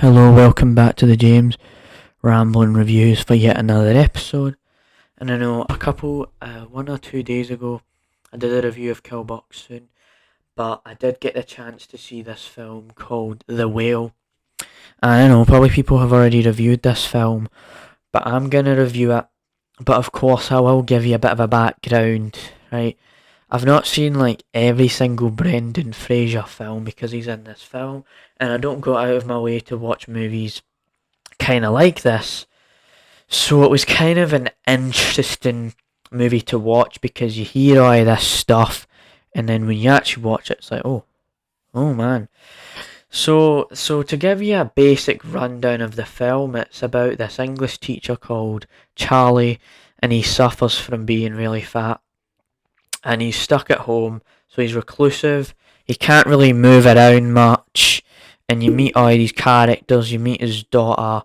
Hello, welcome back to the James Rambling Reviews for yet another episode. And I know one or 2 days ago, I did a review of Kill Box Soon, but I did get the chance to see this film called The Whale. And I know probably people have already reviewed this film, but I'm gonna review it. But of course, I will give you a bit of a background, right? I've not seen like every single Brendan Frasier film because he's in this film, and I don't go out of my way to watch movies kind of like this. So it was kind of an interesting movie to watch because you hear all this stuff, and then when you actually watch it, it's like, oh man. So to give you a basic rundown of the film, it's about this English teacher called Charlie, and he suffers from being really fat, and he's stuck at home, so he's reclusive. He can't really move around much, and you meet all these characters. You meet his daughter.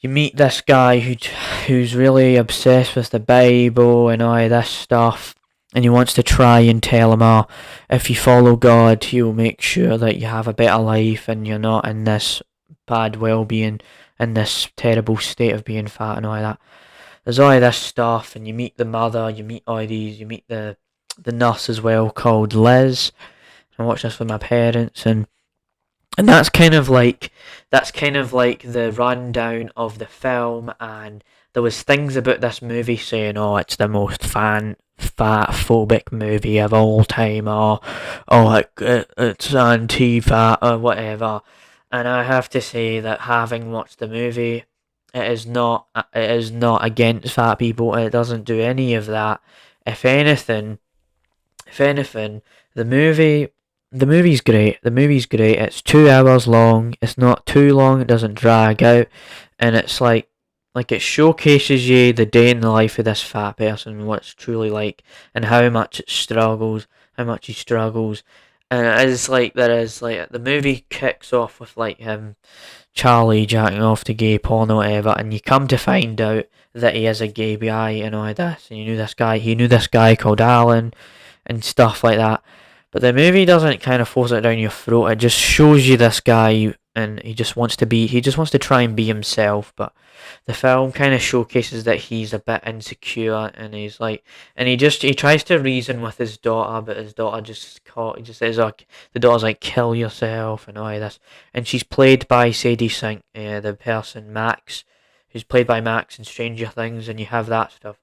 You meet this guy who's really obsessed with the Bible and all this stuff, and he wants to try and tell him, oh, if you follow God, he'll make sure that you have a better life and you're not in this bad well-being, in this terrible state of being fat and all that. There's all this stuff, and you meet the mother, you meet the nurse as well called Liz. I watched this with my parents, and that's kind of like the rundown of the film. And there was things about this movie saying, oh, it's the most FATPHOBIC movie of all time, or it's anti-fat or whatever. And I have to say that having watched the movie, it is not against fat people. It doesn't do any of that. If anything, the movie the movie's great. The movie's great. It's 2 hours long. It's not too long. It doesn't drag out, and it's like it showcases you the day in the life of this fat person, what it's truly like, and how much how much he struggles. And it is like there is like the movie kicks off with like him, Charlie jacking off to gay porn or whatever, and you come to find out that he is a gay guy and all this, and he knew this guy called Alan, and stuff like that. But the movie doesn't kind of force it down your throat. It just shows you this guy, and he just wants to try and be himself. But the film kind of showcases that he's a bit insecure, and he tries to reason with his daughter, but his daughter he just says, like, the daughter's like, kill yourself and all this. And she's played by Sadie Sink, the person Max, who's played by Max in Stranger Things, and you have that stuff.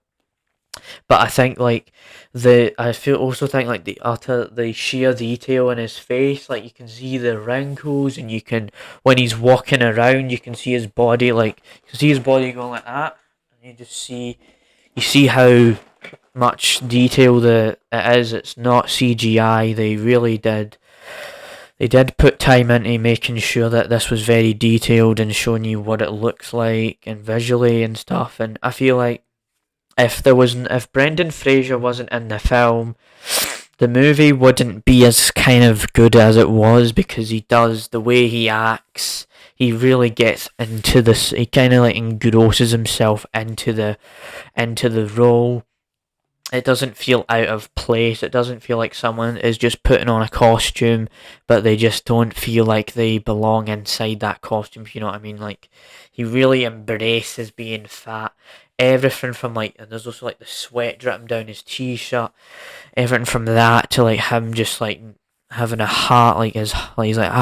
But I think like I feel also think like the sheer detail in his face, like you can see the wrinkles, and you can, when he's walking around, you can see his body, like you can see his body going like that, and you see how much detail it is. It's not CGI. They did put time into making sure that this was very detailed and showing you what it looks like and visually and stuff. And I feel like if Brendan Fraser wasn't in the film, the movie wouldn't be as kind of good as it was, because the way he acts, he really gets into this. He kind of like engrosses himself into the role. It doesn't feel out of place. It doesn't feel like someone is just putting on a costume, but they just don't feel like they belong inside that costume, if you know what I mean. Like, he really embraces being fat. Everything from like, and there's also like the sweat dripping down his t-shirt, everything from that to like him just like having a heart, he's like,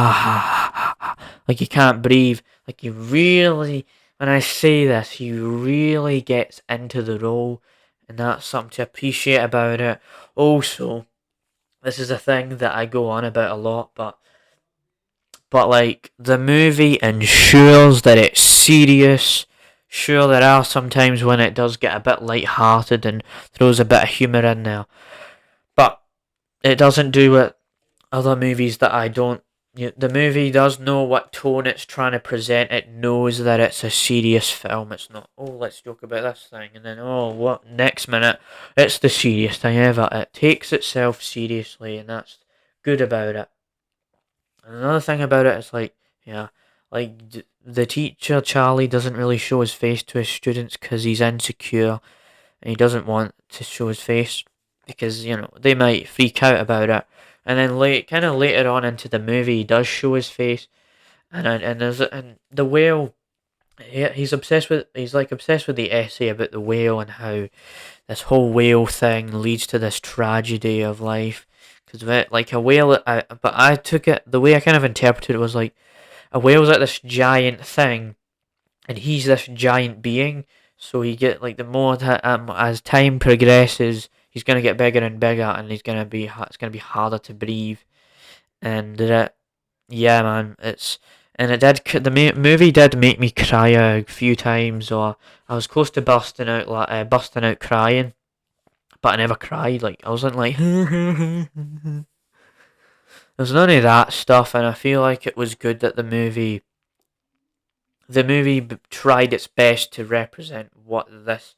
like he can't breathe. Like, he really, when I say this, he really gets into the role, and that's something to appreciate about it. Also, this is a thing that I go on about a lot, but like, the movie ensures that it's serious. Sure, there are some times when it does get a bit light-hearted and throws a bit of humour in there, but it doesn't do what other movies that I don't. The movie does know what tone it's trying to present. It knows that it's a serious film. It's not, oh, let's joke about this thing, and then, oh, what, next minute, it's the serious thing ever. It takes itself seriously, and that's good about it. And another thing about it is, like, yeah, like, the teacher, Charlie, doesn't really show his face to his students because he's insecure, and he doesn't want to show his face because, they might freak out about it. And then kind of later on into the movie, he does show his face, And the whale. He's like obsessed with the essay about the whale and how this whole whale thing leads to this tragedy of life. Because like a whale, but I took it the way I kind of interpreted it was like a whale's like this giant thing, and he's this giant being. So he get like the more as time progresses, he's gonna get bigger and bigger, and it's gonna be harder to breathe. And yeah, man, the movie did make me cry a few times, or I was close to busting out crying, but I never cried. Like I wasn't like there's none of that stuff, and I feel like it was good that the movie tried its best to represent what this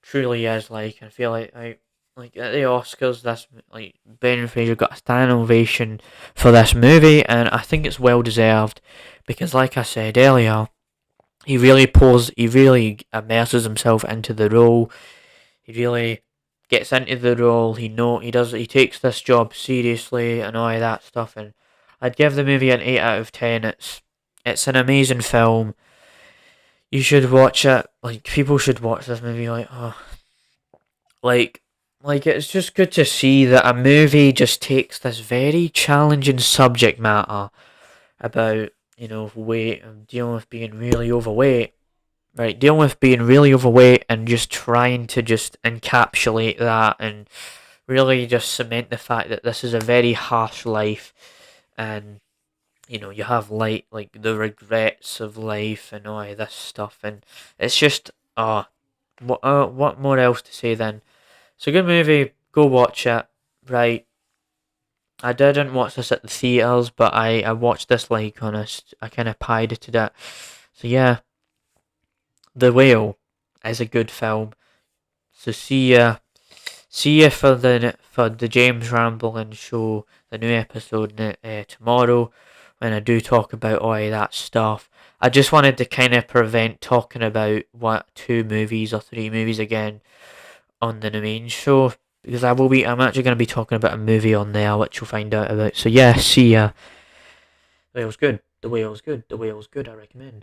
truly is like. I feel like at the Oscars, this like Brendan Fraser got a standing ovation for this movie, and I think it's well deserved because, like I said earlier, he really immerses himself into the role. He really gets into the role. He takes this job seriously and all of that stuff. And I'd give the movie an 8 out of 10. It's an amazing film. You should watch it. Like people should watch this movie. Like like it's just good to see that a movie just takes this very challenging subject matter about weight and dealing with being really overweight, right? Dealing with being really overweight and just trying to just encapsulate that and really just cement the fact that this is a very harsh life, and you have like the regrets of life and all of this stuff, and it's just what more else to say then? It's a good movie. Go watch it. Right. I didn't watch this at the theaters, but I watched this like I kind of pirated it. So yeah, The Whale is a good film. So see ya for the James Rambling show, the new episode tomorrow, when I do talk about all of that stuff. I just wanted to kind of prevent talking about what 2 movies or 3 movies again on the main show, because I'm actually going to be talking about a movie on there which you'll find out about. So yeah, see ya. The Whale's good. The Whale's good. The Whale's good. I recommend.